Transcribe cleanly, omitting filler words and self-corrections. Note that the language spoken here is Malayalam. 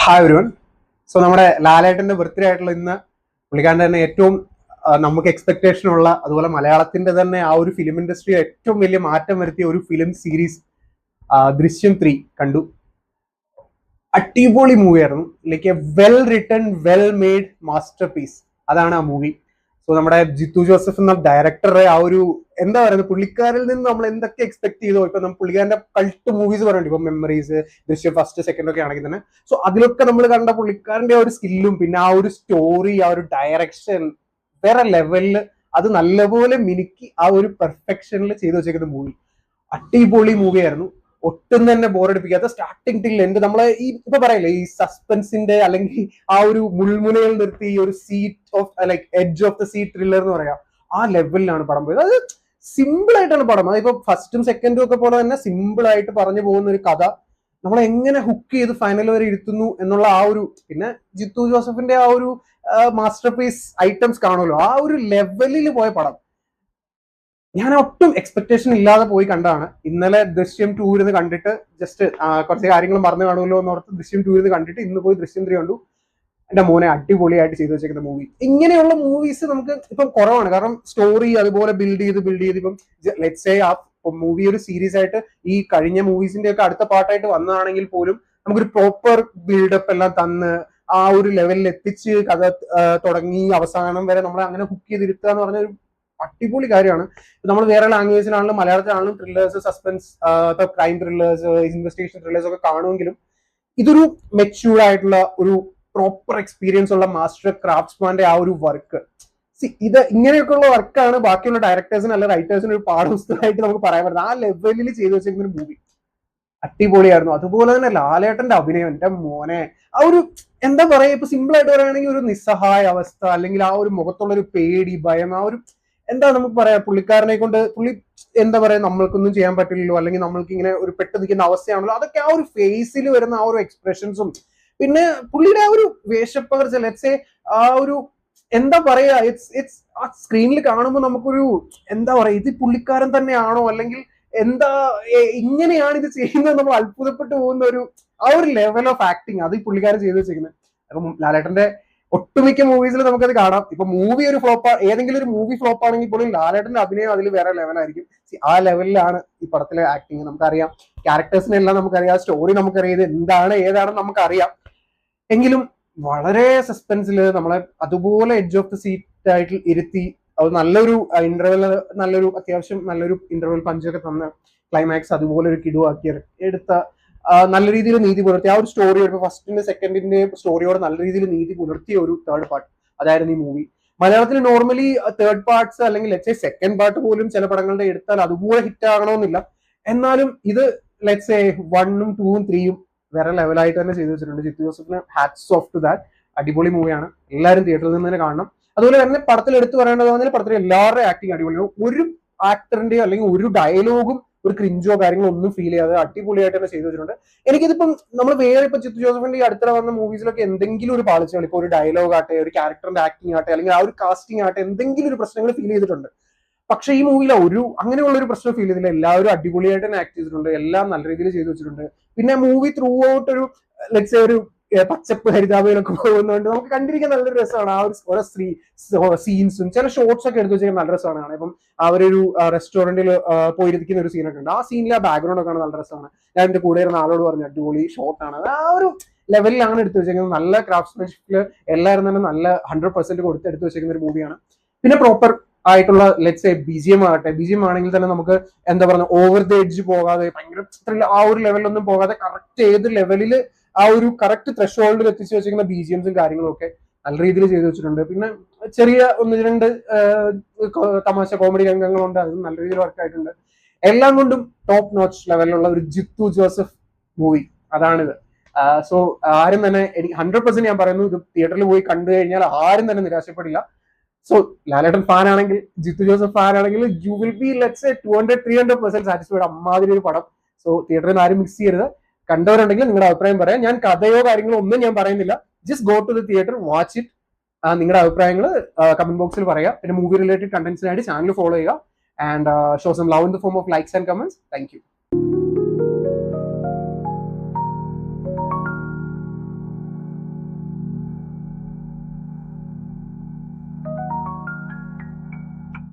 Hi everyone. സോ നമ്മുടെ ലാലേട്ടന്റെ ബർത്ത്ഡേ ആയിട്ടുള്ള ഇന്ന് പുള്ളിക്കാരൻ്റെ തന്നെ ഏറ്റവും നമുക്ക് എക്സ്പെക്ടേഷൻ ഉള്ള, അതുപോലെ മലയാളത്തിന്റെ തന്നെ ആ ഒരു ഫിലിം ഇൻഡസ്ട്രി ഏറ്റവും വലിയ മാറ്റം വരുത്തിയ ഒരു ഫിലിം സീരീസ് ദൃശ്യം 3 കണ്ടു. അടിപൊളി മൂവിയായിരുന്നു. Like a well written, well made masterpiece. അതാണ് ആ മൂവി. സോ നമ്മുടെ ജിത്തു ജോസഫ് എന്ന ഡയറക്ടറെ ആ ഒരു എന്താ പറയുന്നത്, പുള്ളിക്കാരിൽ നിന്ന് നമ്മൾ എന്തൊക്കെ എക്സ്പെക്ട് ചെയ്തോ, ഇപ്പൊ നമ്മൾ പുള്ളിക്കാരന്റെ കൾട്ട് മൂവീസ് പറയുന്നുണ്ട്, ഇപ്പൊ മെമ്മറീസ്, ദൃശ്യം ഫസ്റ്റ് സെക്കൻഡ് ഒക്കെ ആണെങ്കിൽ തന്നെ. സോ അതിലൊക്കെ നമ്മൾ കണ്ട പുള്ളിക്കാരന്റെ ആ ഒരു സ്കില്ലും പിന്നെ ആ ഒരു സ്റ്റോറി, ആ ഒരു ഡയറക്ഷൻ വേറെ ലെവലില് അത് നല്ലപോലെ മിനുക്കി ആ ഒരു പെർഫെക്ഷനിൽ ചെയ്തു വെച്ചേക്കുന്ന മൂവി. അടിപൊളി മൂവിയായിരുന്നു. ഒട്ടും തന്നെ ബോറടിപ്പിക്കാത്ത സ്റ്റാർട്ടിങ് ടിൽ എൻഡ് നമ്മളെ ഈ ഇപ്പൊ പറയല്ലേ ഈ സസ്പെൻസിന്റെ അല്ലെങ്കിൽ ആ ഒരു മുൾമുനയിൽ നിർത്തി ഒരു seat of like edge of the seat thriller എന്ന് പറയാം, ആ ലെവലിലാണ് പടം പോയത്. അത് സിമ്പിൾ ആയിട്ടാണ് പടം. അതിപ്പോ ഫസ്റ്റും സെക്കൻഡും ഒക്കെ പോലെ തന്നെ സിമ്പിൾ ആയിട്ട് പറഞ്ഞു പോകുന്ന ഒരു കഥ നമ്മളെ എങ്ങനെ ഹുക്ക് ചെയ്ത് ഫൈനൽ വരെ ഇരുത്തുന്നു എന്നുള്ള ആ ഒരു, പിന്നെ ജിത്തു ജോസഫിന്റെ ആ ഒരു മാസ്റ്റർ പീസ് ഐറ്റംസ് കാണുമല്ലോ, ആ ഒരു ലെവലിൽ പോയ പടം. ഞാൻ ഒട്ടും എക്സ്പെക്ടേഷൻ ഇല്ലാതെ പോയി കണ്ടതാണ്. ഇന്നലെ ദൃശ്യം 2 ഇരുന്ന് കണ്ടിട്ട് ജസ്റ്റ് കുറച്ച് കാര്യങ്ങൾ മറന്നു കാണുമല്ലോ എന്ന് ഓർത്ത് ദൃശ്യം 2 ഇരുന്ന് കണ്ടിട്ട് ഇന്ന് പോയി ദൃശ്യം 3 കണ്ടു. എന്റെ മോനെ അടിപൊളിയായിട്ട് ചെയ്തു വെച്ചേക്കുന്ന മൂവി. ഇങ്ങനെയുള്ള മൂവീസ് നമുക്ക് ഇപ്പം കുറവാണ്, കാരണം സ്റ്റോറി അതുപോലെ ബിൽഡ് ചെയ്ത് ഇപ്പം ലെറ്റ്സ് സേ ആ മൂവി ഒരു സീരീസ് ആയിട്ട് ഈ കഴിഞ്ഞ മൂവീസിന്റെ ഒക്കെ അടുത്ത പാർട്ടായിട്ട് വന്നതാണെങ്കിൽ പോലും നമുക്കൊരു പ്രോപ്പർ ബിൽഡപ്പ് എല്ലാം തന്ന് ആ ഒരു ലെവലിൽ എത്തിച്ച് കഥ തുടങ്ങി അവസാനം വരെ നമ്മളെ അങ്ങനെ ഹുക്ക് ചെയ്തിരുത്തുക എന്ന് പറഞ്ഞ ഒരു അടിപൊളി കാര്യമാണ്. നമ്മൾ വേറെ ലാംഗ്വേജിലാണെങ്കിലും മലയാളത്തിലാണെങ്കിലും thrillers, suspense, crime thrillers, investigation thrillers ഒക്കെ കാണുമെങ്കിലും ഇതൊരു മെച്യൂർഡ് ആയിട്ടുള്ള ഒരു പ്രോപ്പർ എക്സ്പീരിയൻസ് ഉള്ള മാസ്റ്റർ ക്രാഫ്റ്റ്സ്മാന്റെ ആ ഒരു വർക്ക്. ഇത് ഇങ്ങനെയൊക്കെയുള്ള വർക്കാണ് ബാക്കിയുള്ള ഡയറക്ടേഴ്സിന് അല്ല റൈറ്റേഴ്സിന് ഒരു പാഠപുസ്തകമായിട്ട് നമുക്ക് പറയാൻ പറ്റുന്നത്. ആ ലെവലിൽ ചെയ്തു വെച്ചിരിക്കുന്ന ഒരു മൂവി അടിപൊളിയായിരുന്നു. അതുപോലെ തന്നെ ലാലേട്ടന്റെ അഭിനയം, എന്റെ മോനെ ആ ഒരു എന്താ പറയാ, ഇപ്പൊ സിമ്പിൾ ആയിട്ട് പറയുകയാണെങ്കിൽ ഒരു നിസ്സഹായ അവസ്ഥ, അല്ലെങ്കിൽ ആ ഒരു മുഖത്തുള്ള ഒരു പേടി, ഭയം, ആ ഒരു എന്താ നമുക്ക് പറയാ, പുള്ളിക്കാരനെ കൊണ്ട് പുള്ളി എന്താ പറയാ, നമ്മൾക്കൊന്നും ചെയ്യാൻ പറ്റില്ലല്ലോ, അല്ലെങ്കിൽ നമ്മൾക്ക് ഇങ്ങനെ ഒരു പെട്ട് നിൽക്കുന്ന അവസ്ഥയാണല്ലോ, അതൊക്കെ ആ ഒരു ഫേസിൽ വരുന്ന ആ ഒരു എക്സ്പ്രഷൻസും പിന്നെ പുള്ളിയുടെ ആ ഒരു വേഷപ്പകർച്ച, ലെറ്റ്സ് സേ ആ ഒരു എന്താ പറയാ, ഇറ്റ്സ് ആ സ്ക്രീനിൽ കാണുമ്പോൾ നമുക്കൊരു എന്താ പറയാ, ഇത് പുള്ളിക്കാരൻ തന്നെയാണോ, അല്ലെങ്കിൽ എന്താ ഇങ്ങനെയാണ് ഇത് ചെയ്യുന്നത്, നമ്മൾ അത്ഭുതപ്പെട്ടു പോകുന്ന ഒരു ആ ഒരു ലെവൽ ഓഫ് ആക്ടിങ് അത് ഈ പുള്ളിക്കാരൻ ചെയ്തു വെച്ചിരിക്കുന്നത്. അപ്പം ലാലേട്ടന്റെ ഒട്ടുമിക്ക മൂവീസിൽ നമുക്കത് കാണാം. ഇപ്പൊ മൂവി ഒരു ഫ്ലോപ്പ്, ഏതെങ്കിലും ഒരു മൂവി ഫ്ലോപ്പ് ആണെങ്കിൽ പോലും ലാലേട്ടന്റെ അഭിനയം അതിൽ വേറെ ലെവലായിരിക്കും. ആ ലെവലിലാണ് ഈ പടത്തിലെ ആക്ടിങ്. നമുക്കറിയാം ക്യാരക്ടേഴ്സിനെ എല്ലാം നമുക്കറിയാം, സ്റ്റോറി നമുക്കറിയാം, ഇത് എന്താണ് ഏതാണെന്ന് നമുക്കറിയാം. എങ്കിലും വളരെ സസ്പെൻസിൽ നമ്മളെ അതുപോലെ എഡ്ജ് ഓഫ് ദ സീറ്റ് ആയിട്ട് ഇരുത്തി അത് നല്ലൊരു ഇന്റർവെൽ, നല്ലൊരു അത്യാവശ്യം നല്ലൊരു ഇന്റർവെൽ പഞ്ചൊക്കെ തന്ന ക്ലൈമാക്സ് അതുപോലെ ഒരു കിടുവാക്കി എടുത്ത നല്ല രീതിയിൽ നീതി പുലർത്തിയ ആ ഒരു സ്റ്റോറി, ഫസ്റ്റിന്റെ സെക്കൻഡിന്റെ സ്റ്റോറിയോട് നല്ല രീതിയിൽ നീതി പുലർത്തിയ ഒരു തേർഡ് പാർട്ട് അതായിരുന്നു ഈ മൂവി. മലയാളത്തിൽ നോർമലി തേർഡ് പാർട്സ് അല്ലെങ്കിൽ ലെറ്റ്സ് സേ സെക്കൻഡ് പാർട്ട് പോലും ചില പടങ്ങളുടെ എടുത്താൽ അതുപോലെ ഹിറ്റ് ആകണമെന്നില്ല. എന്നാലും ഇത് ലെറ്റ്സ് സേ 1ഉം 2ഉം 3ഉം വേറെ ലെവലായിട്ട് തന്നെ ചെയ്തു വെച്ചിട്ടുണ്ട്. ജിത്തു ജോസഫിന് ഹാറ്റ്സ് ഓഫ് ടു ദാറ്റ്. അടിപൊളി മൂവിയാണ്, എല്ലാവരും തിയേറ്ററിൽ നിന്ന് തന്നെ കാണണം. അതുപോലെ തന്നെ പടത്തിൽ എടുത്തു പറയേണ്ടത് പറഞ്ഞാൽ പടത്തിൽ എല്ലാവരുടെയും ആക്ടിങ് അടിപൊളിയാണ്. ഒരു ആക്ടറിന്റെയോ അല്ലെങ്കിൽ ഒരു ഡയലോഗും ഒരു ക്രിഞ്ചോ കാര്യങ്ങളോ ഒന്നും ഫീൽ ചെയ്യാതെ അടിപൊളിയായിട്ട് തന്നെ ചെയ്തു വെച്ചിട്ടുണ്ട്. എനിക്കിതിപ്പം നമ്മൾ വേറെ ഇപ്പൊ ജിത്തു ജോസഫിന്റെ ഈ അടുത്ത വന്ന മൂവീസിലൊക്കെ എന്തെങ്കിലും ഒരു പാളിച്ചകൾ, ഇപ്പൊ ഒരു ഡയലോഗ് ആട്ടെ, ഒരു ക്യാരക്ടറിന്റെ ആക്ടിങ് ആട്ടെ, അല്ലെങ്കിൽ ആ ഒരു കാസ്റ്റിംഗ് ആട്ടെ, എന്തെങ്കിലും ഒരു പ്രശ്നങ്ങൾ ഫീൽ ചെയ്തിട്ടുണ്ട്. പക്ഷെ ഈ മൂവിയിൽ അങ്ങനെയുള്ള ഒരു പ്രശ്നം ഫീൽ ചെയ്തില്ല. എല്ലാവരും അടിപൊളിയായിട്ട് തന്നെ ആക്ട് ചെയ്തിട്ടുണ്ട്, എല്ലാം നല്ല രീതിയിൽ ചെയ്തു വെച്ചിട്ടുണ്ട്. പിന്നെ മൂവി ത്രൂ ഔട്ട് ഒരു ലെറ്റ്സ് സേ ഒരു പച്ചപ്പ് ഹരിതാപയിലൊക്കെ പോകുന്നതുകൊണ്ട് നമുക്ക് കണ്ടിരിക്കാൻ നല്ലൊരു രസമാണ്. ആ ഒരു ഓരോ സീൻസും ചില ഷോർട്സ് ഒക്കെ എടുത്ത് വെച്ചാൽ നല്ല രസമാണ്. ഇപ്പം അവരൊരു റെസ്റ്റോറന്റിൽ പോയിരിക്കുന്ന ഒരു സീനൊക്കെ ഉണ്ട്, ആ സീനിൽ ആ ബാക്ക്ഗ്രൗണ്ട് ഒക്കെ നല്ല രസമാണ്. ഞാൻ എന്റെ കൂടെ ഇരുന്ന ആളോട് പറഞ്ഞു അടിപൊളി ഷോട്ടാണ്. ആ ഒരു ലെവലിലാണ് എടുത്തു വെച്ചേക്കുന്നത്. നല്ല ക്രാഫ്റ്റ്സ്മാൻഷിപ്പിൽ എല്ലാവരും തന്നെ നല്ല 100% കൊടുത്ത് എടുത്തു വെച്ചേക്കുന്ന ഒരു മൂവിയാണ്. പിന്നെ പ്രോപ്പർ ആയിട്ടുള്ള ലെറ്റ്സ് സേ BGM ആകട്ടെ, BGM ആണെങ്കിൽ തന്നെ നമുക്ക് എന്താ പറയുക, ഓവർ ദ എഡ്ജ് പോകാതെ ഭയങ്കര ആ ഒരു ലെവലിലൊന്നും പോകാതെ കറക്റ്റ് ഏത് ലെവലിൽ ആ ഒരു കറക്റ്റ് ത്രഷ് ഹോൾഡിൽ എത്തിച്ചു വെച്ചിരിക്കുന്ന BGMസും കാര്യങ്ങളും ഒക്കെ നല്ല രീതിയിൽ ചെയ്തു വെച്ചിട്ടുണ്ട്. പിന്നെ ചെറിയ 1-2 തമാശ കോമഡി രംഗങ്ങളുണ്ട്, അതും നല്ല രീതിയിൽ വർക്കായിട്ടുണ്ട്. എല്ലാം കൊണ്ടും ടോപ്പ് നോച്ച് ലെവലിലുള്ള ഒരു ജിത്തു ജോസഫ് മൂവി അതാണിത്. സോ ആരും തന്നെ എനിക്ക് 100% ഞാൻ പറയുന്നു, ഇത് തിയേറ്ററിൽ പോയി കണ്ടു കഴിഞ്ഞാൽ ആരും തന്നെ നിരാശപ്പെടില്ല. സോ ലാലേട്ടൻ ഫാൻ ആണെങ്കിൽ, ജിത്തു ജോസഫ് ഫാൻ ആണെങ്കിൽ you will be let's say 200-300% satisfied. അമ്മാതിരി ഒരു പടം. സോ തിയേറ്ററിൽ നിന്ന് ആരും മിക്സ് ചെയ്യരുത്. കണ്ടവരുണ്ടെങ്കിൽ നിങ്ങളുടെ അഭിപ്രായം പറയാം. ഞാൻ കഥയോ കാര്യങ്ങളോ ഒന്നും ഞാൻ പറയുന്നില്ല. Just go to the theatre, watch it. നിങ്ങളുടെ അഭിപ്രായങ്ങൾ കമന്റ് ബോക്സിൽ പറയാം. പിന്നെ മൂവി റിലേറ്റഡ് കണ്ടന്റ്സിനായിട്ട് ചാനൽ ഫോളോ ചെയ്യുക and show some love in the form of likes and comments. Thank U.